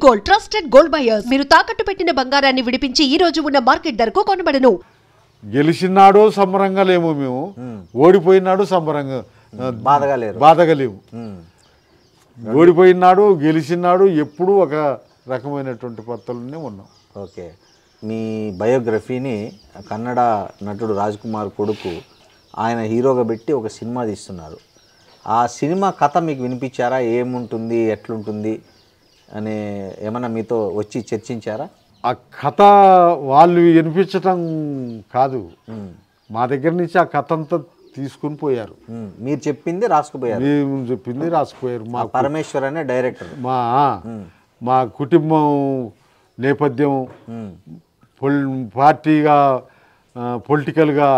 Gold trusted gold buyers మీరు తాకట్టు పెట్టిన బంగారాన్ని విడిపించి ఈ రోజు ఉన్న మార్కెట్ ధరకు కొనబడను. గెలిచినాడు సంబరంగా లేము మేము, ఓడిపోయినాడు సంబరంగా బాధగా లేము. ఓడిపోయినాడు గెలిచినాడు ఎప్పుడు ఒక రకమైనటువంటి పద్ధతుల్లోనే ఉన్నాం. ఓకే, మీ బయోగ్రఫీని కన్నడ నటుడు రాజ్ కుమార్ కొడుకు ఆయన హీరోగా పెట్టి ఒక సినిమా తీస్తున్నారు. ఆ సినిమా కథ మీకు వినిపించారా? ఏముంటుంది, ఎట్లుంటుంది అని ఏమన్నా మీతో వచ్చి చర్చించారా? ఆ కథ వాళ్ళు వినిపించటం కాదు, మా దగ్గర నుంచి ఆ కథ అంతా తీసుకుని పోయారు. మీరు చెప్పింది రాసుకుపోయారు. మేము చెప్పింది రాసుకుపోయారు. మా పరమేశ్వర్ అనే డైరెక్టర్ మా కుటుంబం నేపథ్యం పార్టీగా పొలిటికల్గా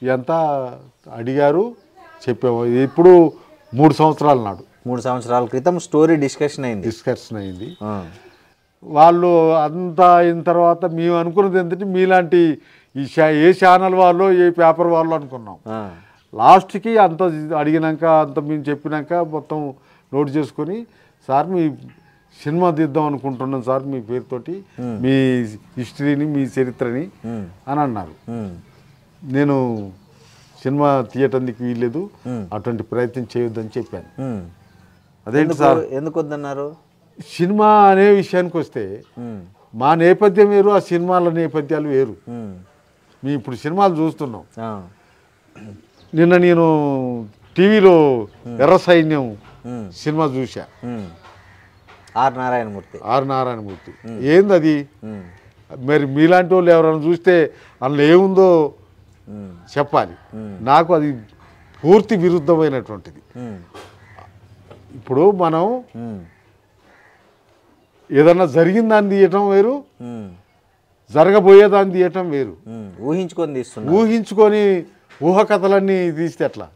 ఇదంతా అడిగారు, చెప్పాము. ఇప్పుడు 3 సంవత్సరాల నాడు 3 సంవత్సరాల క్రితం స్టోరీ డిస్కషన్ అయింది. వాళ్ళు అంతా అయిన తర్వాత మేము అనుకున్నది ఏంటంటే మీలాంటి ఏ ఛానల్ వాళ్ళు ఏ పేపర్ వాళ్ళు అనుకున్నాం. లాస్ట్కి అంత అడిగినాక అంత మేము చెప్పినాక మొత్తం నోట్ చేసుకొని, సార్ మీ సినిమా తీద్దాం అనుకుంటున్నాం సార్ మీ పేరుతోటి, మీ హిస్టరీని మీ చరిత్రని అని అన్నారు. నేను సినిమా తీయటానికి వీల్లేదు, అటువంటి ప్రయత్నం చేయొద్దని చెప్పాను. అదేంటి సార్ ఎందుకు వద్దన్నారు? సినిమా అనే విషయానికి వస్తే మా నేపథ్యం వేరు, ఆ సినిమాల నేపథ్యాలు వేరు. మేము ఇప్పుడు సినిమాలు చూస్తున్నాం. నిన్న నేను టీవీలో ఎర్ర సైన్యం సినిమా చూసా, ఆర్ నారాయణమూర్తి. ఏంది అది? మరి మీలాంటి వాళ్ళు ఎవరైనా చూస్తే అందులో ఏముందో చెప్పాలి. నాకు అది పూర్తి విరుద్ధమైనటువంటిది. ఇప్పుడు మనం ఏదన్నా జరిగిందాన్ని తీయటం వేరు, జరగబోయేదాన్ని తీయటం వేరు. ఊహించుకొని ఊహకథలన్నీ తీస్తే ఎట్లా?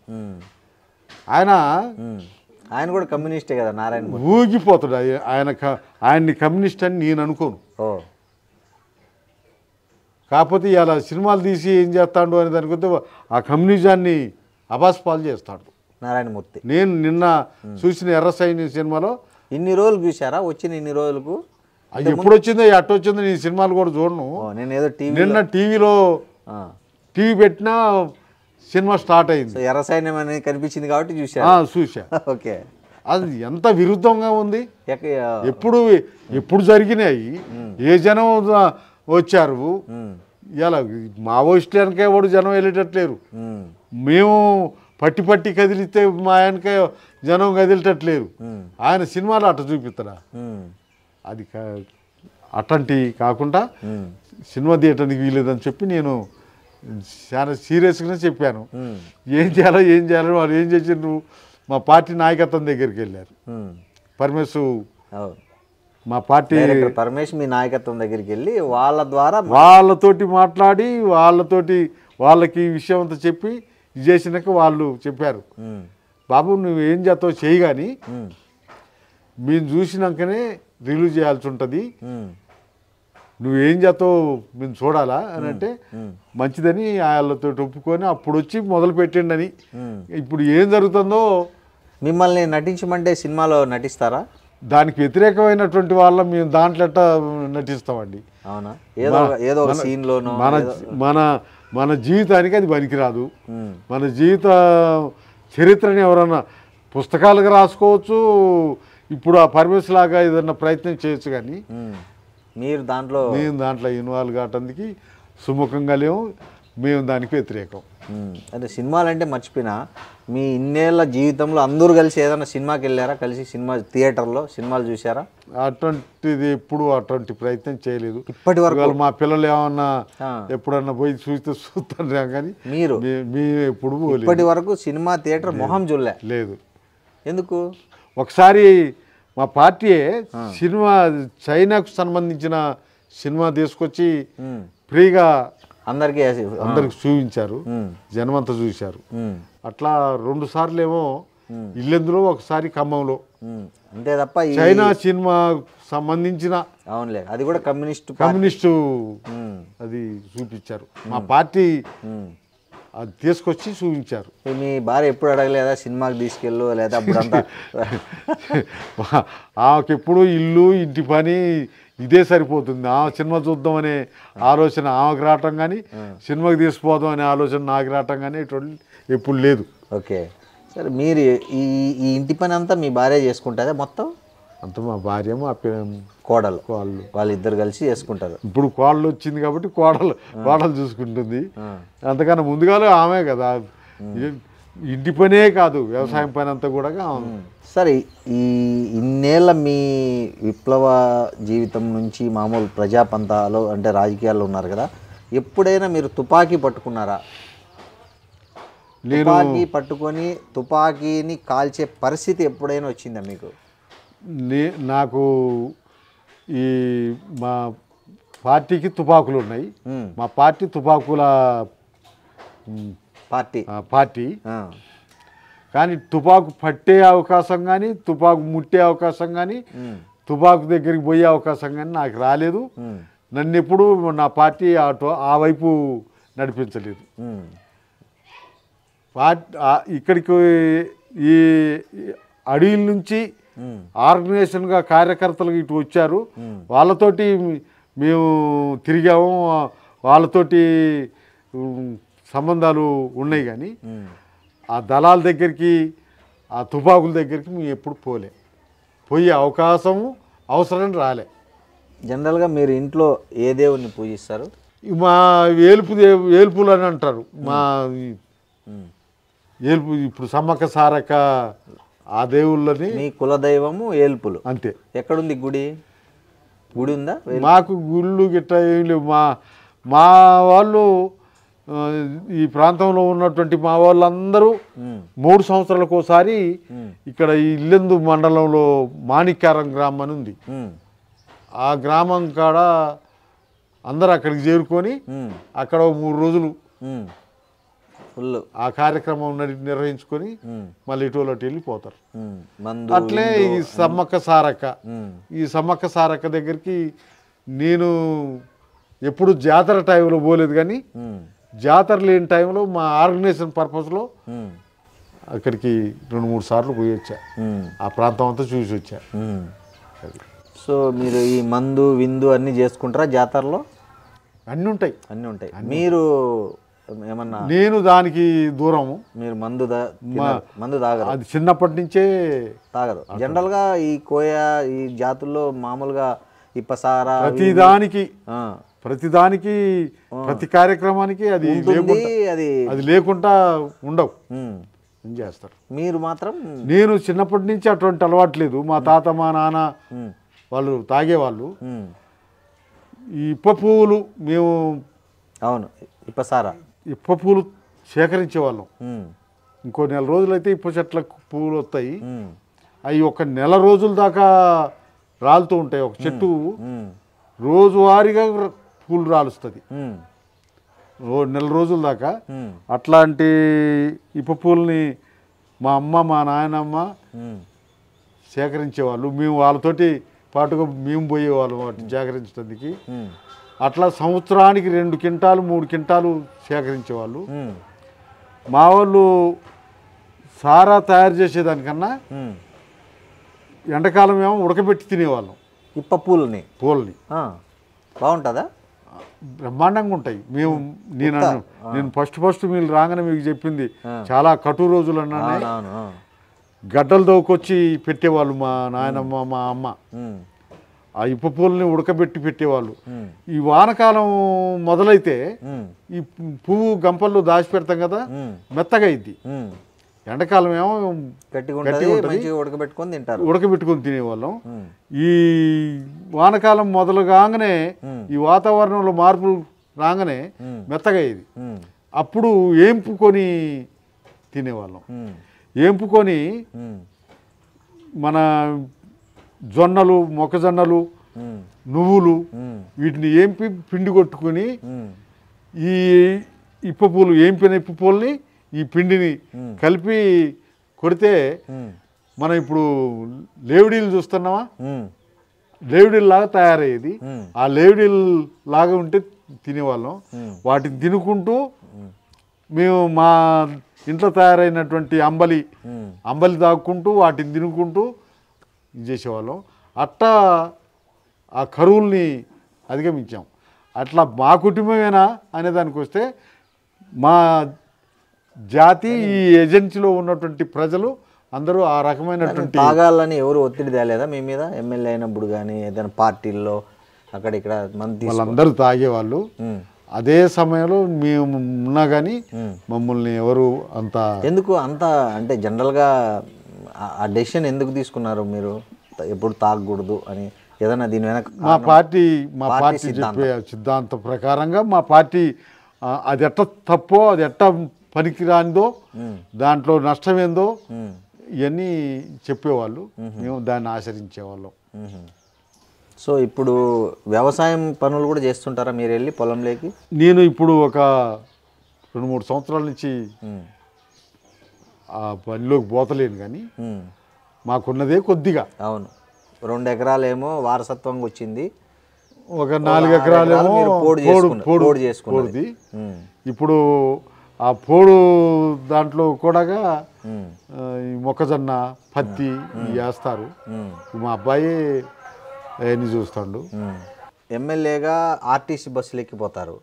ఆయన కూడా కమ్యూనిస్టే కదా నారాయణ. ఊగిపోతాడు ఆయన్ని కమ్యూనిస్ట్ అని నేను అనుకోను. కాకపోతే ఇలా సినిమాలు తీసి ఏం చేస్తాడు అని దానికొస్తే ఆ కమ్యూనిజాన్ని అబాస్పాలు చేస్తాడు నారాయణమూర్తి. నేను నిన్న చూసిన ఎర్ర సైన్యం సినిమాలో ఇన్ని రోజులు చూసారా? వచ్చిన ఇన్ని రోజులకు ఎప్పుడు వచ్చిందో ఎట్ట వచ్చిందో నీ సినిమాలు కూడా చూడను. నేను ఏదో నిన్న టీవీ పెట్టినా సినిమా స్టార్ట్ అయింది. ఎర్ర సైన్యం అనేది కనిపించింది కాబట్టి చూసా. ఓకే, అది ఎంత విరుద్ధంగా ఉంది. ఎప్పుడు జరిగినాయి, ఏ జనం వచ్చారు. ఇలా మావోయిస్టులు వెనక ఎవడు జనం వెళ్ళేటట్లేరు. మేము పట్టి కదిలితే మా వెనక జనం కదిలేటట్లేరు. ఆయన సినిమాలో అట్ట చూపిస్తాడా? అది అట్లాంటి కాకుండా సినిమా తీయటానికి వీలేదని చెప్పి నేను చాలా సీరియస్గానే చెప్పాను. ఏం చేయాలో వాళ్ళు ఏం చేసిండ్రు, మా పార్టీ నాయకత్వం దగ్గరికి వెళ్ళారు. మా పార్టీ పరమేశ్ మీ నాయకత్వం దగ్గరికి వెళ్ళి వాళ్ళతోటి మాట్లాడి వాళ్ళకి ఈ విషయం అంతా చెప్పి చేసినాక వాళ్ళు చెప్పారు, బాబు నువ్వు ఏం చేస్తావు చేయి, కానీ మేము చూసినాకనే రిలీజ్ చేయాల్సి ఉంటుంది, నువ్వేం చేస్తావు మేము చూడాలా అని అంటే మంచిదని వాళ్ళతో ఒప్పుకొని అప్పుడు వచ్చి మొదలు పెట్టిండని. ఇప్పుడు ఏం జరుగుతుందో మిమ్మల్ని నటించమంటే సినిమాలో నటిస్తారా? దానికి వ్యతిరేకమైనటువంటి వాళ్ళ మేము దాంట్లో ఎట్లా నటిస్తామండి? అవునా? ఏదో సీన్లోనో మన జీవితానికి అది పనికిరాదు. మన జీవిత చరిత్రని ఎవరన్నా పుస్తకాలుగా రాసుకోవచ్చు, ఇప్పుడు ఆ పరమేశ్ లాగా ఏదన్నా ప్రయత్నం చేయొచ్చు, కానీ నేను దాంట్లో ఇన్వాల్వ్ కావటానికి సుముఖంగా లేవు. మేము దానికి వ్యతిరేకం. అదే సినిమాలు అంటే మర్చిపోయినా, మీ ఇన్నేళ్ల జీవితంలో అందరూ కలిసి ఏదైనా సినిమాకి వెళ్ళారా? కలిసి సినిమా థియేటర్లో సినిమాలు చూసారా? అటువంటి ప్రయత్నం చేయలేదు ఇప్పటి వరకు. మా పిల్లలు ఏమన్నా ఎప్పుడన్నా పోయి చూస్తాను, కానీ మీరు ఎప్పుడు ఇప్పటి వరకు సినిమా థియేటర్ మొహం చూడలే? లేదు. ఎందుకు? ఒకసారి మా పార్టీ సినిమా చైనాకు సంబంధించిన సినిమా తీసుకొచ్చి ఫ్రీగా అందరికి చూపించారు, జనమంతా చూశారు. అట్లా 2 సార్లు ఏమో ఇల్లెందులో, ఒకసారి ఖమ్మంలో. అంతే తప్ప చైనా సినిమా సంబంధించిన అవునులే, అది కూడా కమ్యూనిస్టు అది చూపించారు. మా పార్టీ అది తీసుకొచ్చి చూపించారు. మీ భార్య ఎప్పుడు అడగలేదా సినిమాకి తీసుకెళ్ళు లేదా అప్పుడంతా? ఆమెకి ఎప్పుడు ఇల్లు ఇంటి పని ఇదే సరిపోతుంది. ఆ సినిమా చూద్దాం అనే ఆలోచన ఆమెకు రావటం కానీ సినిమాకి తీసుకుపోదాం అనే ఆలోచన నాకు రావటం కానీ ఇటువంటి ఎప్పుడు లేదు. ఓకే, సరే. మీరు ఈ ఇంటి పని అంతా మీ భార్య చేసుకుంటుందా మొత్తం? అంత మా భార్య మా కోడలు కోళ్ళు వాళ్ళిద్దరు కలిసి చేసుకుంటారు. ఇప్పుడు కోడలు వచ్చింది కాబట్టి కోడలు చూసుకుంటుంది. అంతకన్నా ముందుగానే ఆమె కదా. ఇంటి పనే కాదు వ్యవసాయం పని అంతా కూడా సరే, ఈ ఇన్నేళ్ళ మీ విప్లవ జీవితం నుంచి మామూలు ప్రజాపంతాలో అంటే రాజకీయాల్లో ఉన్నారు కదా, ఎప్పుడైనా మీరు తుపాకీ పట్టుకున్నారా? తుపాకీ పట్టుకొని తుపాకీని కాల్చే పరిస్థితి ఎప్పుడైనా వచ్చిందా మీకు? నాకు ఈ మా పార్టీకి తుపాకులు ఉన్నాయి. మా పార్టీ తుపాకుల పార్టీ కానీ తుపాకు పట్టే అవకాశం కానీ తుపాకు ముట్టే అవకాశం కానీ తుపాకు దగ్గరికి పోయే అవకాశం కానీ నాకు రాలేదు. నన్ను ఎప్పుడు నా పార్టీ ఆ వైపు నడిపించలేదు. ఇక్కడికి ఈ అడవుల నుంచి ఆర్గనైజేషన్గా కార్యకర్తలు ఇటు వచ్చారు. వాళ్ళతోటి మేము తిరిగాము, వాళ్ళతోటి సంబంధాలు ఉన్నాయి. కానీ ఆ దళాల దగ్గరికి ఆ తుపాకుల దగ్గరికి మేము ఎప్పుడు పోయే అవకాశము అవసరం రాలే. జనరల్గా మీరు ఇంట్లో ఏ దేవుడిని పూజిస్తారు? మా ఏల్పులు అని అంటారు. మా ఏల్పు ఇప్పుడు సమ్మక్క సారక్క ఆ దేవుళ్ళని. మీ కులదైవము ఏల్పులు అంతే. ఎక్కడుంది గుడి ఉందా? మాకు గుళ్ళు గిట్ట ఏం లేవు. మా వాళ్ళు ఈ ప్రాంతంలో ఉన్నటువంటి మా వాళ్ళందరూ 3 సంవత్సరాలకు ఒకసారి ఇక్కడ ఈ ఇల్లెందు మండలంలో మాణిక్యారం గ్రామం అని ఉంది. ఆ గ్రామం కాడ అందరూ అక్కడికి చేరుకొని అక్కడ 3 రోజులు ఫుల్ ఆ కార్యక్రమం నిర్వహించుకొని మళ్ళీ ఇటువలటి వెళ్ళిపోతారు. అట్లే ఈ సమ్మక్క సారక్క దగ్గరికి నేను ఎప్పుడు జాతర టైంలో పోలేదు. కానీ జాతర లేని టైంలో మా ఆర్గనైజేషన్ పర్పస్లో అక్కడికి 2-3 సార్లు పోయి వచ్చా. ఆ ప్రాంతం అంతా చూసి వచ్చా. సో మీరు ఈ మందు విందు అన్నీ చేసుకుంటారా జాతరలో? అన్నీ ఉంటాయి. మీరు ఏమన్నా? నేను దానికి దూరము. మీరు మందు తాగరు? అది చిన్నప్పటి నుంచే తాగరు. జనరల్గా ఈ కోయ ఈ జాతుల్లో మామూలుగా ఇప్పసారా ప్రతిదానికి ప్రతి కార్యక్రమానికి అది లేకుండా ఉండవు చేస్తారు. మీరు మాత్రం? నేను చిన్నప్పటి నుంచి అటువంటి అలవాటు లేదు. మా తాత మా నాన్న వాళ్ళు తాగేవాళ్ళు. ఈ ఇప్ప పువ్వులు మేము ఇప్ప పువ్వులు సేకరించేవాళ్ళం. ఇంకో 4 రోజులైతే ఇప్ప చెట్ల పువ్వులు వస్తాయి. అవి 1 నెల రోజుల దాకా రాలుతూ ఉంటాయి. ఒక చెట్టు రోజువారీగా పూలు రాలుస్తుంది 1 నెల రోజుల దాకా. అట్లాంటి ఇప్ప పూలని మా అమ్మ మా నాయనమ్మ సేకరించేవాళ్ళు. మేము వాళ్ళతోటి పాటుగా మేము పోయేవాళ్ళం వాటిని సేకరించడానికి. అట్లా సంవత్సరానికి 2 క్వింటాలు 3 క్వింటాలు సేకరించేవాళ్ళు. మా వాళ్ళు సారా తయారు చేసేదానికన్నా ఎండాకాలం ఏమో ఉడకబెట్టి తినేవాళ్ళం ఇప్ప పూలని. బాగుంటుందా? బ్రహ్మాండంగా ఉంటాయి. నేను ఫస్ట్ మీరు రాగానే మీకు చెప్పింది చాలా కటు రోజులు అన్నానే. గడ్డలు దోకొచ్చి పెట్టేవాళ్ళు మా నాయనమ్మ మా అమ్మ. ఆ ఇప్ప పూలని ఉడకబెట్టి పెట్టేవాళ్ళు. ఈ వానకాలం మొదలైతే ఈ పువ్వు గంపల్లో దాచి పెడతాం కదా, మెత్తగా అయింది. ఎండాకాలం ఏమో ఉడకబెట్టుకొని తినేవాళ్ళం. ఈ వానకాలం మొదలు కాగానే ఈ వాతావరణంలో మార్పులు రాగానే మెత్తగా అయ్యేది. అప్పుడు ఏంపుకొని తినేవాళ్ళం. ఏంపుకొని మన జొన్నలు మొక్కజొన్నలు నువ్వులు వీటిని ఏంపి పిండి కొట్టుకుని ఈ ఇప్ప పూలు ఏంపిన ఇప్ప పూలని ఈ పిండిని కలిపి కొడితే మనం ఇప్పుడు లేవిడీలు చూస్తున్నామా, లేవిడీలు లాగా తయారయ్యేది. ఆ లేవిడీలు లాగా ఉంటే తినేవాళ్ళం. వాటిని తినుకుంటూ మేము మా ఇంట్లో తయారైనటువంటి అంబలి తాగుకుంటూ వాటిని తినుకుంటూ ఇది చేసేవాళ్ళం. అట్టా ఆ కరువుల్ని అధిగమించాం. అట్లా మా కుటుంబమేనా అనే దానికి వస్తే మా జాతి ఈ ఏజెన్సీలో ఉన్నటువంటి ప్రజలు అందరూ ఆ రకమైనటువంటి తాగాలని ఎవరు ఒత్తిడి తేలేదా మీ మీద? ఎమ్మెల్యే అయినప్పుడు కానీ ఏదైనా పార్టీల్లో అక్కడ ఇక్కడ మంది వాళ్ళందరూ తాగేవాళ్ళు. అదే సమయంలో మేము ఉన్నా కానీ మమ్మల్ని ఎవరు అంత ఎందుకు అంత అంటే జనరల్గా ఆ డెసిషన్ ఎందుకు తీసుకున్నారు మీరు ఎప్పుడు తాగకూడదు అని? ఏదైనా దీని వెనక మా పార్టీ చెప్పే సిద్ధాంతం ప్రకారంగా మా పార్టీ అది ఎట్ట తప్పో అది ఎట్ట పనికిరానిదో దాంట్లో నష్టమేందో ఇవన్నీ చెప్పేవాళ్ళు. మేము దాన్ని ఆచరించేవాళ్ళం. సో ఇప్పుడు వ్యవసాయం పనులు కూడా చేస్తుంటారా మీరు వెళ్ళి పొలంలోకి? నేను ఇప్పుడు ఒక 2-3 సంవత్సరాల నుంచి ఆ పనిలోకి పోతలేను కానీ మాకున్నదే కొద్దిగా. అవును, 2 ఎకరాలేమో వారసత్వంగా వచ్చింది, ఒక 4 ఎకరాలేమో పోడుది. ఇప్పుడు ఆ పోడు దాంట్లో కూడా ఈ మొక్కజొన్న పత్తి వేస్తారు. మా అబ్బాయి అవన్నీ చూస్తాడు. ఎమ్మెల్యేగా ఆర్టీసీ బస్సులు ఎక్కిపోతారు.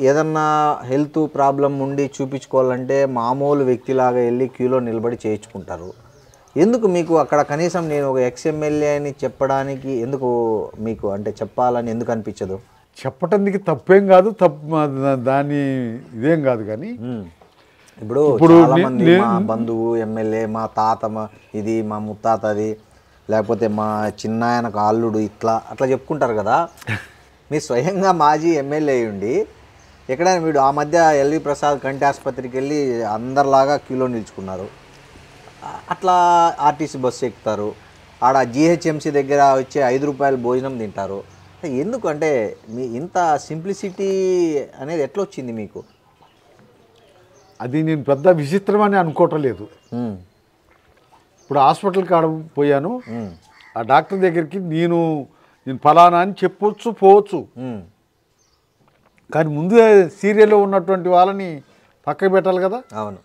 ఏదన్నా హెల్త్ ప్రాబ్లం ఉండి చూపించుకోవాలంటే మామూలు వ్యక్తిలాగా వెళ్ళి క్యూలో నిలబడి చేయించుకుంటారు. ఎందుకు మీకు అక్కడ కనీసం నేను ఒక ఎక్స్ఎమ్మెల్యే అని చెప్పడానికి ఎందుకు మీకు అంటే చెప్పాలని ఎందుకు అనిపించదు? చెప్పటానికి తప్పేం కాదు, దాని ఇదేం కాదు. కానీ ఇప్పుడు చాలామంది మా బంధువు ఎమ్మెల్యే, మా తాత ఇది, మా ముత్తాతది, లేకపోతే మా చిన్నాయనకు అల్లుడు అట్లా చెప్పుకుంటారు కదా. మీరు స్వయంగా మాజీ ఎమ్మెల్యే అయ్యుండి ఎక్కడైనా మీరు ఆ మధ్య ఎల్వి ప్రసాద్ కంటి ఆసుపత్రికి వెళ్ళి అందరిలాగా క్యూలో నిల్చుకున్నారు. అట్లా ఆర్టీసీ బస్సు ఎక్కుతారు, ఆడ జిహెచ్ఎంసీ దగ్గర వచ్చే 5 రూపాయల భోజనం తింటారు. ఎందుకు అంటే మీ ఇంత సింప్లిసిటీ అనేది ఎట్లా వచ్చింది మీకు? అది నేను పెద్ద విచిత్రం అని అనుకోవటం లేదు. ఇప్పుడు హాస్పిటల్ కాడ పోయాను, ఆ డాక్టర్ దగ్గరికి నేను ఫలానా అని చెప్పొచ్చు, పోవచ్చు. కానీ ముందే సీరియల్లో ఉన్నటువంటి వాళ్ళని పక్కకి పెట్టాలి కదా. అవును,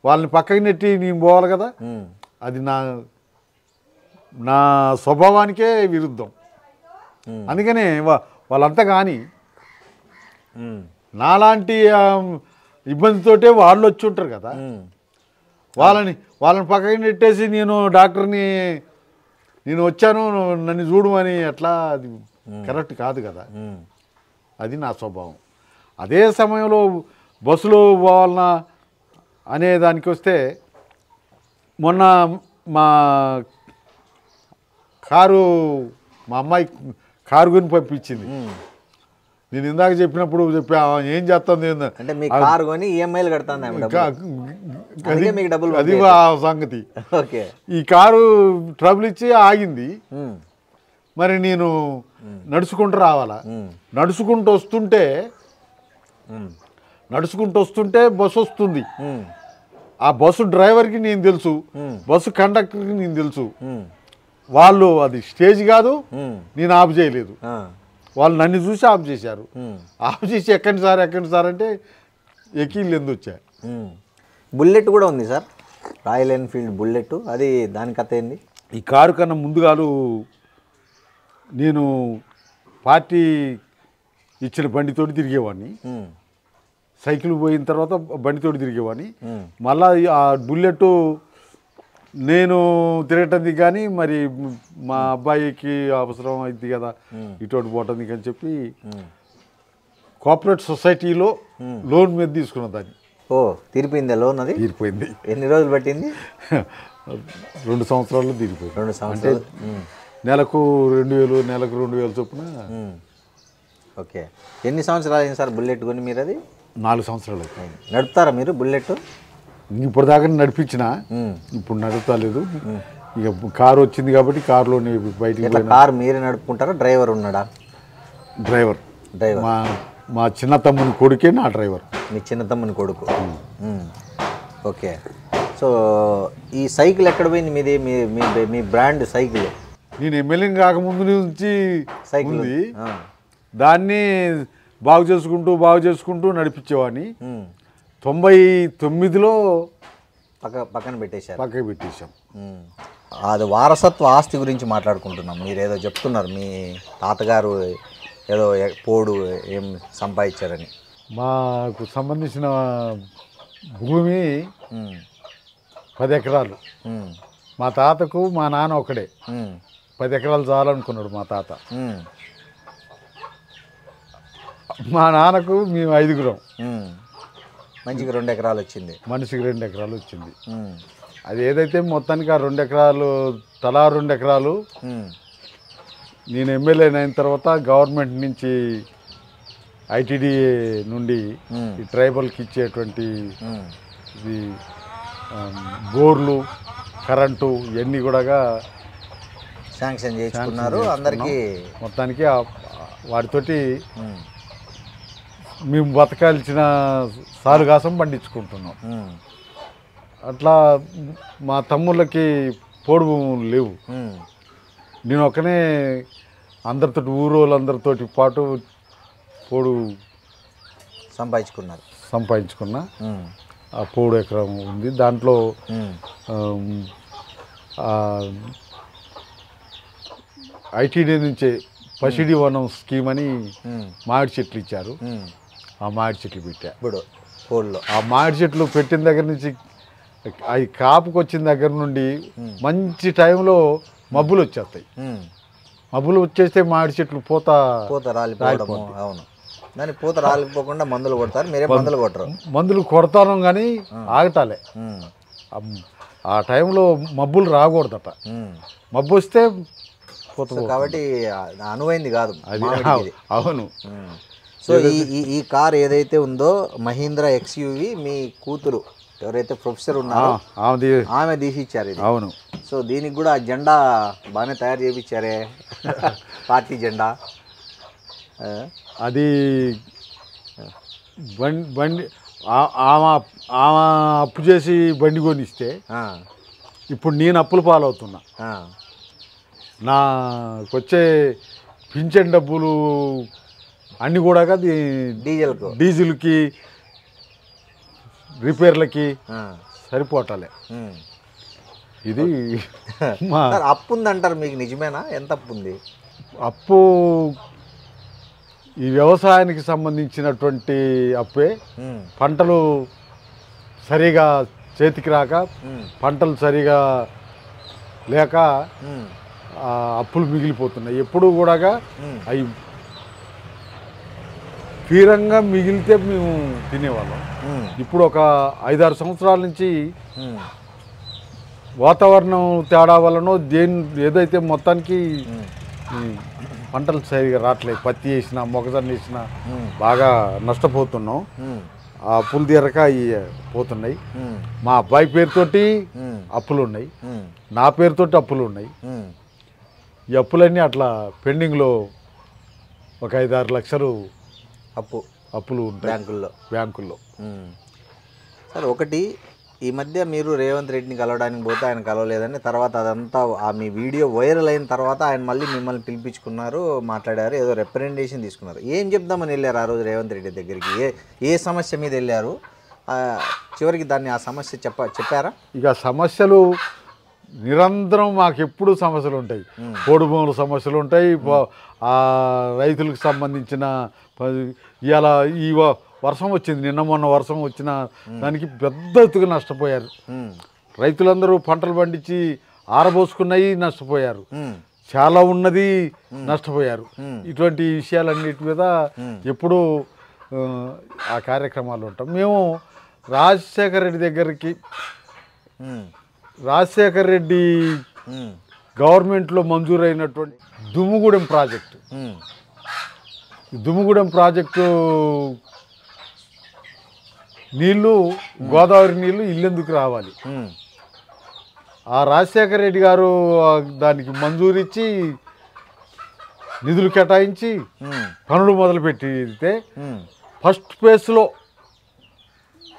వాళ్ళని పక్కకి నెట్టి నేను పోవాలి కదా. అది నా స్వభావానికే విరుద్ధం. అందుకనే వాళ్ళంతా కానీ నాలాంటి ఇబ్బందితోటే వాళ్ళు వచ్చి ఉంటారు కదా. వాళ్ళని పక్కకి నెట్టేసి నేను డాక్టర్ని నేను వచ్చాను నన్ను చూడమని అట్లా అది కరెక్ట్ కాదు కదా. అది నా స్వభావం. అదే సమయంలో బస్సులో పోవాలన్నా అనే దానికి వస్తే మొన్న మా అమ్మాయి కారు కొని పంపించింది. నేను ఇందాక చెప్పినప్పుడు చెప్పా ఏం చేస్తుంది అంటే మీ కారు కొని ఈఎంఐలు కడతాను, అది ఆ సంగతి. ఈ కారు ట్రబుల్ ఇచ్చి ఆగింది. మరి నేను నడుచుకుంటూ రావాలా. నడుచుకుంటూ వస్తుంటే బస్సు వస్తుంది. ఆ బస్సు డ్రైవర్కి నేను తెలుసు, బస్సు కండక్టర్కి నేను తెలుసు. వాళ్ళు అది స్టేజ్ కాదు, నేను ఆఫ్ చేయలేదు. వాళ్ళు నన్ను చూసి ఆఫ్ చేశారు. ఆఫ్ చేసి ఎక్కండి సార్ అంటే ఎక్కిళ్ళు ఎందు వచ్చాయి. బుల్లెట్ కూడా ఉంది సార్, రాయల్ ఎన్ఫీల్డ్ బుల్లెట్. అది దాని కథ ఏంది? ఈ కారు కన్నా ముందుగాలు నేను పార్టీ ఇచ్చిన బండితోటి తిరిగేవాడిని. సైకిల్ పోయిన తర్వాత బండితోటి తిరిగేవాడిని. మళ్ళీ ఆ బుల్లెట్ నేను తిరగటానికి కానీ మరి మా అబ్బాయికి అవసరం అయింది కదా ఇటువంటి పోవటానికి అని చెప్పి కోఆపరేటివ్ సొసైటీలో లోన్ మీద తీసుకున్న దాన్ని. తీరిపోయిందా లోన్? అది తీరిపోయింది. ఎన్ని రోజులు పట్టింది? 2 సంవత్సరాల్లో తీరిపోయింది. 2 సంవత్సరాలు. నెలకు 2000 నెలకు 2000 చొప్పున. ఓకే. ఎన్ని సంవత్సరాలు అయింది సార్ బుల్లెట్ కొని మీరు? అది 4 సంవత్సరాలు అయిపోయింది. నడుపుతారా మీరు బుల్లెట్? ఇప్పుడు దాకా నడిపించిన, ఇప్పుడు నడుపుతలేదు. ఇక కారు వచ్చింది కాబట్టి కారులోనే బయటికి. కారు మీరే నడుపుకుంటారా? డ్రైవర్ ఉన్నాడా? డ్రైవర్ మా చిన్న తమ్ముని కొడుకే నా డ్రైవర్. మీ చిన్న తమ్ముని కొడుకు. ఓకే. సో ఈ సైకిల్ ఎక్కడ పోయింది మీది? మీ బ్రాండ్ సైకిల్? నేను ఎమ్మెల్యే కాకముందు నుంచి సైకిల్ ఉంది. దాన్ని బాగు చేసుకుంటూ నడిపించేవాడిని. 99లో పక్కన పెట్టేశారు. పక్కకి పెట్టేశాం. అది వారసత్వ ఆస్తి గురించి మాట్లాడుకుంటున్నాం. మీరు ఏదో చెప్తున్నారు, మీ తాతగారు ఏదో పోడు ఏం సంపాదించారని. మాకు సంబంధించిన భూమి 10 ఎకరాలు. మా తాతకు మా నాన్న ఒకడే 10 ఎకరాలు చాలనుకున్నాడు మా తాత. మా నాన్నకు మేము 5గురం. మంచిగా 2 ఎకరాలు వచ్చింది. మనిషికి 2 ఎకరాలు వచ్చింది. అది ఏదైతే మొత్తానికి ఆ 2 ఎకరాలు తలా 2 ఎకరాలు నేను ఎమ్మెల్యే అయిన తర్వాత గవర్నమెంట్ నుంచి ఐటీడీఏ నుండి ఈ ట్రైబల్కి ఇచ్చేటువంటి ఇది బోర్లు, కరెంటు ఇవన్నీ కూడా శాంక్షన్ చేసుకున్నారు అందరికీ. మొత్తానికి వాటితోటి మేము బతకాల్సిన సాలుగాసం పండించుకుంటున్నాం. అట్లా మా తమ్ముళ్ళకి పోడు భూములు లేవు. నేను ఒక్కనే అందరితోటి ఊరోళ్ళందరితోటి పాటు పోడు సంపాదించుకున్నా. ఆ పోడు ఎకరం ఉంది. దాంట్లో ఐటీడీ నుంచే పసిడి వనం స్కీమ్ అని మామిడి చెట్లు ఇచ్చారు. ఆ మామిడి చెట్లు పెట్టా. ఇప్పుడు పోడులో ఆ మామిడి చెట్లు పెట్టిన దగ్గర నుంచి అవి కాపుకి వచ్చిన దగ్గర నుండి మంచి టైంలో మబ్బులు వచ్చేస్తాయి. మబ్బులు వచ్చేస్తే మామిడి చెట్లు పూత రాలిపోవడము. అవును, దాని పూత రాలిపోకుండా మందులు కొడతారు. మీరే మందులు కొట్టరు? మందులు కొడతాను కానీ ఆగటాలే. ఆ టైంలో మబ్బులు రాకూడదట. మబ్బు వస్తే పూత. కాబట్టి అనువైంది కాదు అది. అవును. సో ఈ కార్ ఏదైతే ఉందో మహీంద్రా XUV మీ కూతురు ఎవరైతే ప్రొఫెసర్ ఉన్నారో ఆమె తీసి ఇచ్చారు ఇది. అవును. సో దీనికి కూడా జెండా బాగానే తయారు చేయించారే, పార్టీ జెండా. అది బండి ఆమె అప్పు చేసి బండి కొనిస్తే ఇప్పుడు నేను అప్పుల పాలవుతున్నా. నాకొచ్చే పింఛన్ డబ్బులు అన్నీ కూడా డీజిల్కి రిపేర్లకి సరిపోవటాలే. ఇది అప్పు ఉందంటారు, మీకు నిజమేనా? ఎంత అప్పు ఉంది? అప్పు ఈ వ్యవసాయానికి సంబంధించినటువంటి అప్పే. పంటలు సరిగా చేతికి రాక, పంటలు సరిగా లేక అప్పులు మిగిలిపోతున్నాయి. ఎప్పుడు కూడా అవి తీరంగా మిగిలితే మేము తినేవాళ్ళం. ఇప్పుడు ఒక 5-6 సంవత్సరాల నుంచి వాతావరణం తేడా వలన ఏదైతే మొత్తానికి పంటలు సరిగా రావట్లేదు. పత్తి వేసినా, మొక్కజొన్న వేసినా బాగా నష్టపోతున్నాం. ఆ అప్పులు తీరక పోతున్నాయి. మా అబ్బాయి పేరుతోటి అప్పులు ఉన్నాయి, నా పేరుతోటి అప్పులు ఉన్నాయి. ఈ అప్పులన్నీ అట్లా పెండింగ్లో ఒక 5-6 లక్షలు అప్పులు ఉంటాయి బ్యాంకుల్లో. సరే, ఒకటి ఈ మధ్య మీరు రేవంత్ రెడ్డిని కలవడానికి పోతే ఆయన కలవలేదని, తర్వాత అదంతా మీ వీడియో వైరల్ అయిన తర్వాత ఆయన మళ్ళీ మిమ్మల్ని పిలిపించుకున్నారు, మాట్లాడారు, ఏదో రిప్రజెంటేషన్ తీసుకున్నారు. ఏం చెప్దామని వెళ్ళారు ఆ రోజు రేవంత్ రెడ్డి దగ్గరికి? ఏ సమస్య మీద వెళ్ళారు? చివరికి ఆ సమస్య చెప్పారా? ఇక సమస్యలు నిరంతరం మాకు ఎప్పుడు సమస్యలు ఉంటాయి. పోడు భూముల సమస్యలు ఉంటాయి, రైతులకు సంబంధించిన ఇవాళ ఈ వర్షం వచ్చింది, నిన్న మొన్న వర్షం వచ్చిన దానికి పెద్ద ఎత్తుగా నష్టపోయారు రైతులందరూ. పంటలు పండించి ఆరబోసుకున్నాయి, నష్టపోయారు. చాలా ఉన్నది, నష్టపోయారు. ఇటువంటి విషయాలన్నిటి మీద ఎప్పుడూ ఆ కార్యక్రమాలు ఉంటాం. మేము రాజశేఖర రెడ్డి దగ్గరికి, రాజశేఖర రెడ్డి గవర్నమెంట్లో మంజూరైనటువంటి దుమ్ముగూడెం ప్రాజెక్టు నీళ్లు, గోదావరి నీళ్లు ఇల్లెందుకు రావాలి? ఆ రాజశేఖర రెడ్డి గారు దానికి మంజూరిచ్చి నిధులు కేటాయించి పనులు మొదలుపెట్టితే ఫస్ట్ ఫేజ్లో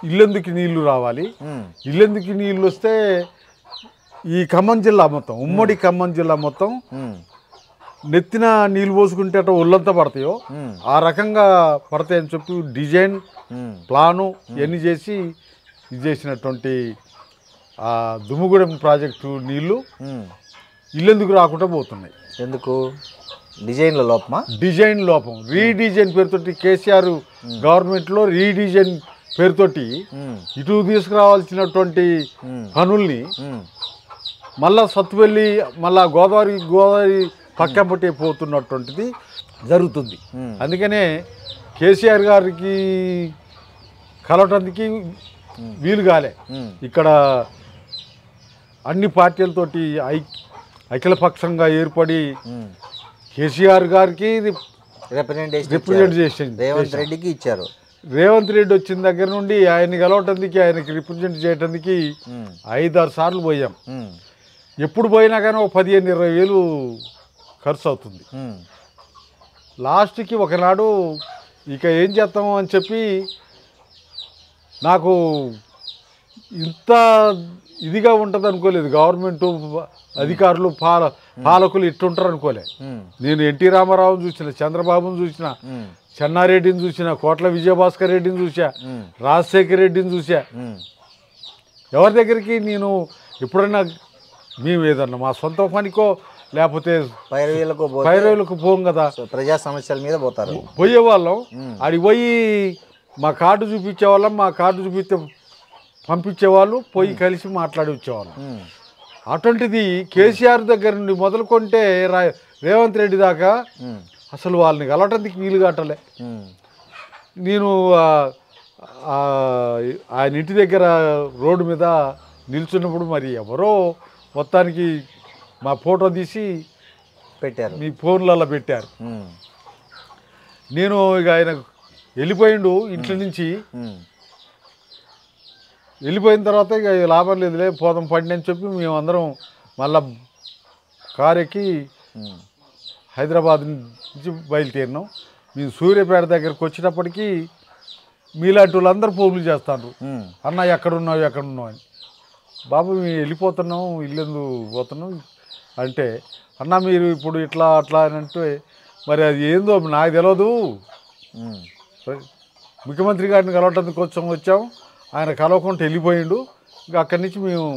ఇల్లెందుకు నీళ్లు రావాలి. ఇల్లెందుకు నీళ్లు వస్తే ఈ ఖమ్మం జిల్లా మొత్తం, ఉమ్మడి ఖమ్మం జిల్లా మొత్తం నెత్తిన నీళ్ళు పోసుకుంటే అట్లా ఒళ్ళంతా పడతాయో ఆ రకంగా పడతాయని చెప్పి డిజైన్ ప్లాను ఇవన్నీ చేసి ఇది చేసినటువంటి ఆ దుమ్ముగూడెం ప్రాజెక్టు నీళ్లు ఇల్లెందుకు రాకుండా పోతున్నాయి. ఎందుకు? డిజైన్ల లోపమా? డిజైన్ లోపం. రీడిజైన్ పేరుతోటి కేసీఆర్ గవర్నమెంట్లో రీడిజైన్ పేరుతోటి ఇటు తీసుకురావాల్సినటువంటి పనుల్ని మళ్ళా సత్తువెల్లి మళ్ళా గోదావరి పక్కంపట్టి పోతున్నటువంటిది జరుగుతుంది. అందుకనే కేసీఆర్ గారికి కలవటానికి వీలు కాలే. ఇక్కడ అన్ని పార్టీలతోటి అఖిలపక్షంగా ఏర్పడి కేసీఆర్ గారికి రిప్రజెంటేషన్ రేవంత్ రెడ్డికి ఇచ్చారు. రేవంత్ రెడ్డి వచ్చిన దగ్గర నుండి ఆయన్ని కలవటానికి ఆయనకి రిప్రజెంట్ చేయడానికి 5-6 సార్లు పోయాం. ఎప్పుడు పోయినా కానీ ఒక 15-20 వేలు ఖర్చు అవుతుంది. లాస్ట్కి ఒకనాడు ఇక ఏం చేస్తాము అని చెప్పి నాకు ఇంత ఇదిగా ఉంటుంది అనుకోలేదు. గవర్నమెంట్ అధికారులు పాలకులు ఇట్టుంటారు అనుకోలే. నేను ఎన్టీ రామారావుని చూసిన, చంద్రబాబుని చూసిన, చెన్నారెడ్డిని చూసిన, కోట్ల విజయభాస్కర్ రెడ్డిని చూసా, రాజశేఖర్ రెడ్డిని చూసా. ఎవరి దగ్గరికి నేను ఎప్పుడైనా మేము ఏదన్నా మా సొంత పనికో లేకపోతే పైరవీలకు పోం కదా, ప్రజా సమస్యల మీద పోయేవాళ్ళం. అడిగి పోయి మా కార్డు చూపించేవాళ్ళం, మా కార్డు చూపిస్తే పంపించేవాళ్ళు, పోయి కలిసి మాట్లాడి వచ్చేవాళ్ళం. అటువంటిది కేసీఆర్ దగ్గర నుండి మొదలుకొంటే రేవంత్ రెడ్డి దాకా అసలు వాళ్ళని కలవటానికి వీలు కాటలే. నేను ఆయన ఇంటి దగ్గర రోడ్డు మీద నిల్చున్నప్పుడు మరి ఎవరో మొత్తానికి మా ఫోటో తీసి పెట్టారు, మీ ఫోన్లలో పెట్టారు. నేను ఇక ఆయన వెళ్ళిపోయిండు ఇంట్లో నుంచి. వెళ్ళిపోయిన తర్వాత ఇక లాభం లేదులే పోదాం పండి అని చెప్పి మేమందరం మళ్ళా కారు ఎక్కి హైదరాబాద్ నుంచి బయలుదేరినాం. మేము సూర్యాపేట దగ్గరకు వచ్చినప్పటికీ మీలాంటి వాళ్ళందరూ ఫోన్లు చేస్తారు, అన్న ఎక్కడున్నావు అని. బాబు మేము వెళ్ళిపోతున్నాం, ఇల్లెందు పోతున్నాం అంటే, అన్న మీరు ఇప్పుడు ఇట్లా అట్లా అని అంటే, మరి అది ఏందో నాకు తెలియదు, ముఖ్యమంత్రి గారిని కలవటానికి వచ్చాం, ఆయన కలవకుండా వెళ్ళిపోయిండు, ఇంకా అక్కడి నుంచి మేము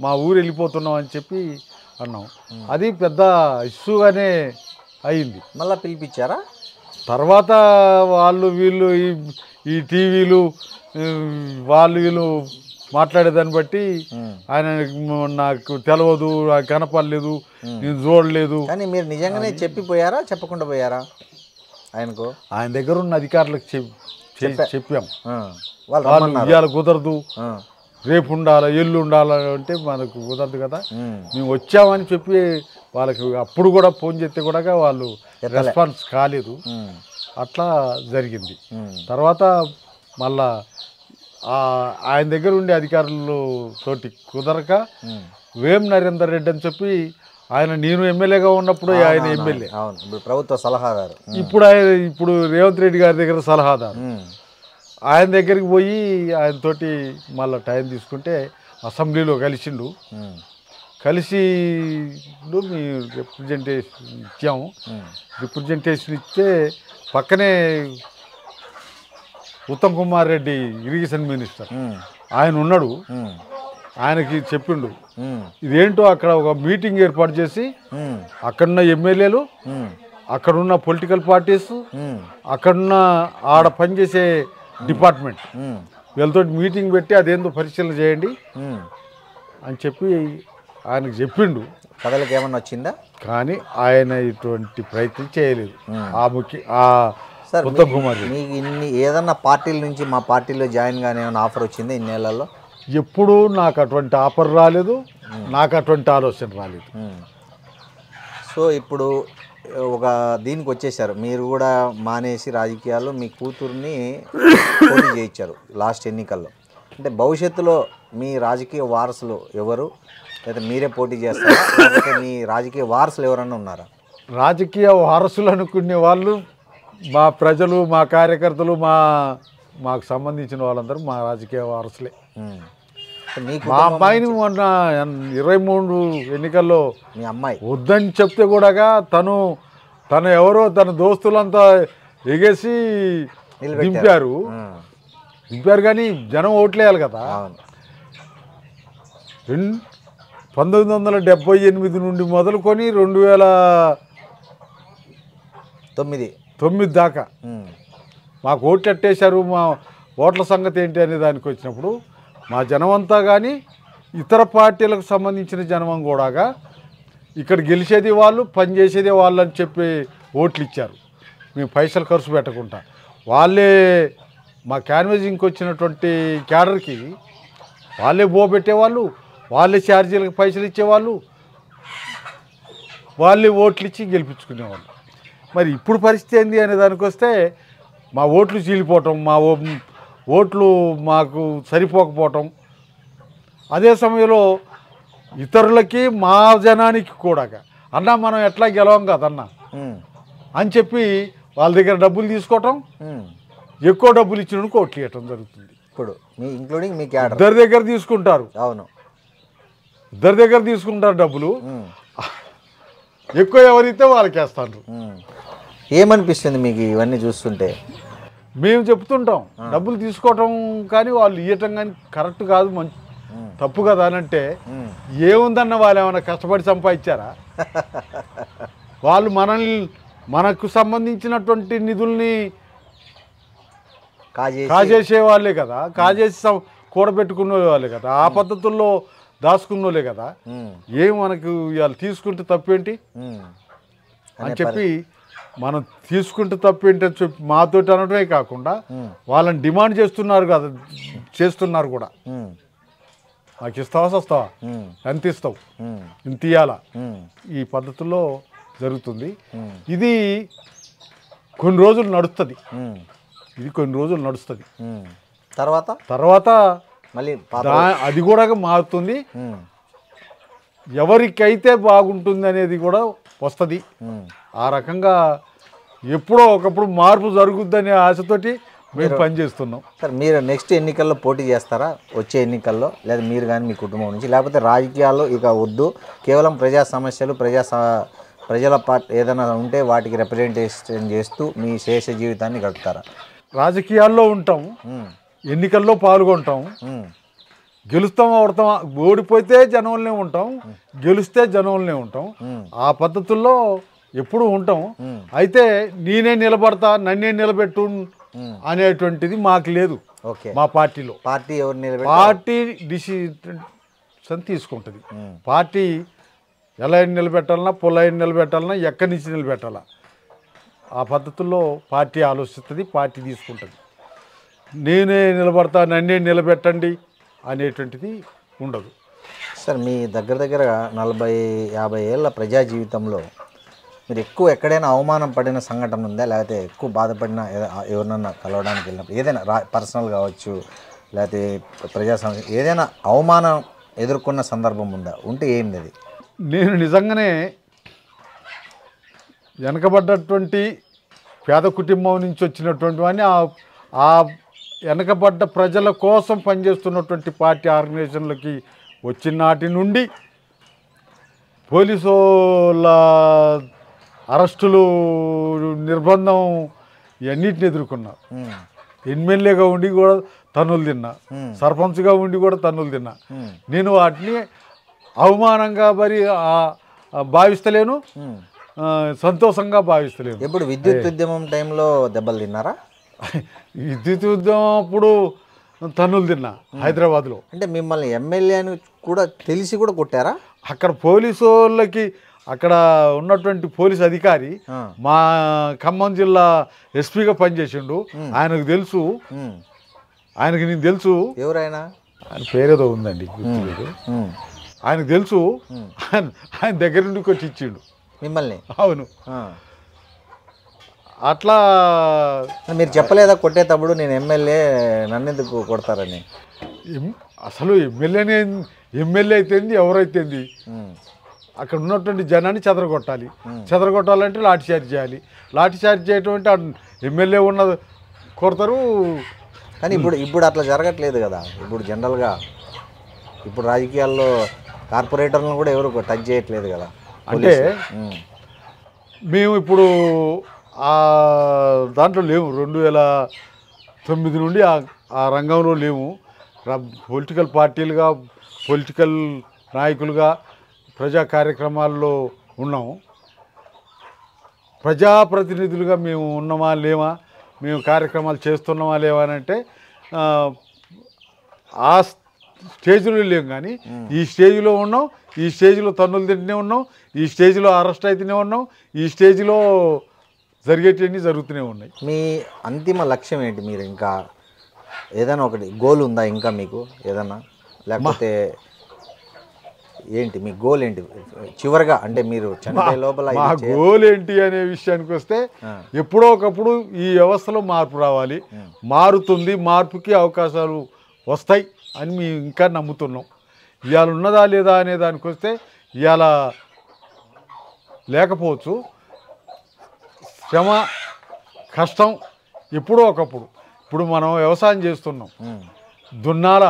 మా ఊరు వెళ్ళిపోతున్నాం అని చెప్పి అన్నాం. అది పెద్ద ఇష్యూగానే అయింది. మళ్ళీ పిలిపించారా? తర్వాత వాళ్ళు వీళ్ళు ఈ టీవీలు వీళ్ళు మాట్లాడేదాన్ని బట్టి ఆయన నాకు తెలియదు, నాకు కనపడలేదు, నేను చూడలేదు. కానీ మీరు నిజంగానే చెప్పిపోయారా, చెప్పకుండా పోయారా ఆయనకు? ఆయన దగ్గర ఉన్న అధికారులకు చెప్పాం. వాళ్ళు ఇవాళ కుదరదు, రేపు ఉండాలి, ఎల్లు ఉండాలి అంటే మనకు కుదరదు కదా. మేము వచ్చామని చెప్పి వాళ్ళకి అప్పుడు కూడా ఫోన్ చేస్తే కూడా వాళ్ళు రెస్పాన్స్ కాలేదు. అట్లా జరిగింది. తర్వాత మళ్ళా ఆయన దగ్గర ఉండే అధికారులు తోటి కుదరక వేం నరేందర్ రెడ్డి అని చెప్పి నేను ఎమ్మెల్యేగా ఉన్నప్పుడు ఆయన ఎమ్మెల్యే, ప్రభుత్వ సలహాదారు, ఇప్పుడు రేవంత్ రెడ్డి గారి దగ్గర సలహాదారు. ఆయన దగ్గరికి పోయి ఆయనతోటి మళ్ళీ టైం తీసుకుంటే అసెంబ్లీలో కలిసిండు. కలిసి మీ రిప్రజెంటేషన్ ఇచ్చాము. రిప్రజెంటేషన్ ఇస్తే పక్కనే ఉత్తమ్ కుమార్ రెడ్డి ఇరిగేషన్ మినిస్టర్ ఆయన ఉన్నాడు. ఆయనకి చెప్పిండు ఇదేంటో అక్కడ ఒక మీటింగ్ ఏర్పాటు చేసి అక్కడున్న ఎమ్మెల్యేలు, అక్కడున్న పొలిటికల్ పార్టీస్, అక్కడున్న ఆడ పనిచేసే డిపార్ట్మెంట్ వీళ్ళతో మీటింగ్ పెట్టి అదేందో పరిశీలన చేయండి అని చెప్పి ఆయనకు చెప్పిండు. కథలకు ఏమన్నా వచ్చిందా? కానీ ఆయన ఇటువంటి ప్రయత్నం చేయలేదు. సార్, మీకు ఏదన్నా పార్టీల నుంచి మా పార్టీలో జాయిన్ కానీ ఏమైనా ఆఫర్ వచ్చిందా ఇన్నేళ్లలో? ఎప్పుడూ నాకు అటువంటి ఆఫర్ రాలేదు, నాకు అటువంటి ఆలోచన రాలేదు. సో ఇప్పుడు ఒక దీనికి వచ్చేసారు, మీరు కూడా మానేసి రాజకీయాల్లో మీ కూతుర్ని పోటీ చేయించారు లాస్ట్ ఎన్నికల్లో. అంటే భవిష్యత్తులో మీ రాజకీయ వారసులు ఎవరు, లేదా మీరే పోటీ చేస్తారా, లేకపోతే మీ రాజకీయ వారసులు ఎవరన్నా ఉన్నారా? రాజకీయ వారసులు అనుకునే వాళ్ళు మా ప్రజలు, మా కార్యకర్తలు, మాకు సంబంధించిన వాళ్ళందరూ మా రాజకీయ వారసులే. మా అమ్మాయిని మొన్న 23 ఎన్నికల్లో మీ అమ్మాయి వద్దని చెప్తే కూడా తను తన ఎవరో తన దోస్తులంతా ఎగేసి దింపారు కానీ జనం ఓట్లేయాలి కదా. 1978 నుండి మొదలుకొని 2009 దాకా మాకు ఓట్లు ఎట్టేశారు. మా ఓట్ల సంగతి ఏంటి అనే దానికి వచ్చినప్పుడు మా జనమంతా కానీ ఇతర పార్టీలకు సంబంధించిన జనం కూడా ఇక్కడ గెలిచేది వాళ్ళు, పనిచేసేది వాళ్ళు అని చెప్పి ఓట్లు ఇచ్చారు. మేము పైసలు ఖర్చు పెట్టకుండా వాళ్ళే మా క్యాన్వేజింగ్కి వచ్చినటువంటి క్యాడర్కి వాళ్ళే పెట్టేవాళ్ళు, వాళ్ళే ఛార్జీలకు పైసలు ఇచ్చేవాళ్ళు, వాళ్ళే ఓట్లు ఇచ్చి గెలిపించుకునేవాళ్ళు. మరి ఇప్పుడు పరిస్థితి ఏంది అనే దానికి వస్తే మా ఓట్లు చీలిపోవటం, మా ఓట్లు మాకు సరిపోకపోవటం, అదే సమయంలో ఇతరులకి మా జనానికి కూడా అన్న మనం ఎట్లా గెలవం కదన్నా అని చెప్పి వాళ్ళ దగ్గర డబ్బులు తీసుకోవటం, ఎక్కువ డబ్బులు ఇచ్చినందుకు ఓట్లు ఇవ్వటం జరుగుతుంది. ఇప్పుడు మీ ఇంక్లూడింగ్ మీ క్యాడర్ ఇద్దరి దగ్గర తీసుకుంటారు. అవును, ఇద్దరి దగ్గర తీసుకుంటారు డబ్బులు. ఎక్కువ ఎవరైతే వాళ్ళకి వేస్తారు. ఏమనిపిస్తుంది మీకు ఇవన్నీ చూస్తుంటే? మేము చెప్తుంటాం డబ్బులు తీసుకోవటం కానీ వాళ్ళు ఇవ్వటం కానీ కరెక్ట్ కాదు, మంచి తప్పు కదా అని అంటే ఏముందన్న వాళ్ళు ఏమైనా కష్టపడి సంపాదించారా? వాళ్ళు మనకు సంబంధించినటువంటి నిధుల్ని కాజేసే వాళ్ళే కదా, కాజేసి కూడబెట్టుకునే వాళ్ళే కదా, ఆ పద్ధతుల్లో దాచుకున్నోలే కదా. ఏం మనకు వాళ్ళు తీసుకుంటే తప్పేంటి అని చెప్పి మనం తీసుకుంటే తప్పేంటి అని చెప్పి మాతోటి అనడమే కాకుండా వాళ్ళని డిమాండ్ చేస్తున్నారు కదా, చేస్తున్నారు కూడా. నాకు ఇస్తావా వస్తావా, ఎంత ఇస్తావు, ఇంత ఇయ్యాలా, ఈ పద్ధతుల్లో జరుగుతుంది. ఇది కొన్ని రోజులు నడుస్తుంది, తర్వాత మళ్ళీ అది కూడా మారుతుంది. ఎవరికైతే బాగుంటుంది అనేది కూడా వస్తుంది. ఆ రకంగా ఎప్పుడో ఒకప్పుడు మార్పు జరుగుద్దనే ఆశతోటి మేము పనిచేస్తున్నాం. సార్, మీరు నెక్స్ట్ ఎన్నికల్లో పోటీ చేస్తారా? వచ్చే ఎన్నికల్లో, లేదా మీరు కానీ మీ కుటుంబం నుంచి, లేకపోతే రాజకీయాల్లో ఇక వద్దు, కేవలం ప్రజా సమస్యలు ప్రజల పార్టీ ఏదైనా ఉంటే వాటికి రిప్రజెంటేషన్ చేస్తూ మీ శేష జీవితాన్ని గడుపుతారా? రాజకీయాల్లో ఉంటాం, ఎన్నికల్లో పాల్గొంటాం, గెలుస్తాం ఓడతాం. ఓడిపోతే జనంలోనే ఉంటాం, గెలిస్తే జనంలోనే ఉంటాం. ఆ పద్ధతుల్లో ఎప్పుడు ఉంటాం. అయితే నేనే నిలబడతా, నన్నే నిలబెట్టు అనేటువంటిది మాకు లేదు. మా పార్టీలో పార్టీ డిసిషన్ తీసుకుంటుంది. పార్టీ ఎలా నిలబెట్టాలన్నా, పొలైన నిలబెట్టాలన్నా, ఎక్కడి నుంచి నిలబెట్టాలా, ఆ పద్ధతుల్లో పార్టీ ఆలోచిస్తుంది, పార్టీ తీసుకుంటుంది. నేనే నిలబడతా, నన్నే నిలబెట్టండి అనేటువంటిది ఉండదు. సార్, మీ దగ్గర 40-50 ఏళ్ళ ప్రజా జీవితంలో మీరు ఎక్కువ ఎక్కడైనా అవమానం పడిన సంఘటన ఉందా? లేకపోతే ఎక్కువ బాధపడిన ఎవరినన్నా కలవడానికి వెళ్ళినప్పుడు ఏదైనా పర్సనల్ కావచ్చు, లేకపోతే ప్రజా సమస్య ఏదైనా అవమానం ఎదుర్కొన్న సందర్భం ఉందా? ఉంటే ఏంది అది? నేను నిజంగానే వెనకబడ్డటువంటి పేద కుటుంబం నుంచి వచ్చినటువంటి వాడిని, ఆ వెనకబడ్డ ప్రజల కోసం పనిచేస్తున్నటువంటి పార్టీ ఆర్గనైజేషన్లకి వచ్చిన నాటి నుండి పోలీసుల అరెస్టులు, నిర్బంధం ఇవన్నిటిని ఎదుర్కొన్నా. ఎమ్మెల్యేగా ఉండి కూడా తన్నులు తిన్నా, సర్పంచ్గా ఉండి కూడా తన్నులు తిన్నా. నేను వాటిని అవమానంగా మరి భావిస్తలేను, సంతోషంగా భావిస్తలేను. ఇప్పుడు విద్యుత్ ఉద్యమం టైంలో దెబ్బలు తిన్నారా? విద్యుత్ ఉద్యమం అప్పుడు తన్నులు తిన్నా హైదరాబాద్లో. అంటే మిమ్మల్ని ఎమ్మెల్యే అని కూడా తెలిసి కూడా కొట్టారా? అక్కడ పోలీసు వాళ్ళకి, అక్కడ ఉన్నటువంటి పోలీస్ అధికారి మా ఖమ్మం జిల్లా ఎస్పీగా పనిచేసిండు. ఆయనకు తెలుసు, ఆయనకి నేను తెలుసు. ఎవరైనా? ఆయన పేరేదో ఉందండి, ఆయనకు తెలుసు. ఆయన దగ్గర నుండి కొట్టి ఇచ్చిండు మిమ్మల్ని. అవును. అట్లా మీరు చెప్పలేదా కొట్టేటప్పుడు నేను ఎమ్మెల్యే, నన్నెందుకు కొడతారని? అసలు ఎమ్మెల్యే అయితేంది, ఎవరైతేంది, అక్కడ ఉన్నటువంటి జనాన్ని చెదరగొట్టాలి. చెదరగొట్టాలంటే లాఠీ చార్జ్ చేయాలి. లాఠీ చార్జ్ చేయటం అంటే ఎమ్మెల్యే ఉన్న కొడతారు. కానీ ఇప్పుడు అట్లా జరగట్లేదు కదా. ఇప్పుడు జనరల్గా ఇప్పుడు రాజకీయాల్లో కార్పొరేటర్లను కూడా ఎవరు టచ్ చేయట్లేదు కదా. అంటే మేము ఇప్పుడు దాంట్లో లేము. 2009 నుండి ఆ రంగంలో లేము. పొలిటికల్ పార్టీలుగా, పొలిటికల్ నాయకులుగా ప్రజా కార్యక్రమాల్లో ఉన్నాము. ప్రజాప్రతినిధులుగా మేము ఉన్నామా లేవా, మేము కార్యక్రమాలు చేస్తున్నామా లేవా అని అంటే ఆ స్టేజ్లో లేము. కానీ ఈ స్టేజ్లో ఉన్నాం, ఈ స్టేజ్లో తన్నులు తింటూనే ఉన్నాం, ఈ స్టేజ్లో అరెస్ట్ అవుతూనే ఉన్నాం, ఈ స్టేజ్లో జరిగేటివన్నీ జరుగుతూనే ఉన్నాయి. మీ అంతిమ లక్ష్యం ఏంటి? మీరు ఇంకా ఏదైనా ఒకటి గోల్ ఉందా ఇంకా మీకు ఏదన్నా, లేకపోతే ఏంటి మీ గోల్ ఏంటి చివరిగా? అంటే మీరు చనిపోయే లోపల మా గోల్ ఏంటి అనే విషయానికి వస్తే ఎప్పుడో ఒకప్పుడు ఈ వ్యవస్థలో మార్పు రావాలి, మారుతుంది, మార్పుకి అవకాశాలు వస్తాయి అని మేము ఇంకా నమ్ముతున్నాం. ఇవాళ ఉన్నదా లేదా అనే దానికి వస్తే ఇవాళ లేకపోవచ్చు. శ్రమ, కష్టం ఎప్పుడో ఒకప్పుడు. ఇప్పుడు మనం వ్యవసాయం చేస్తున్నాం, దున్నాల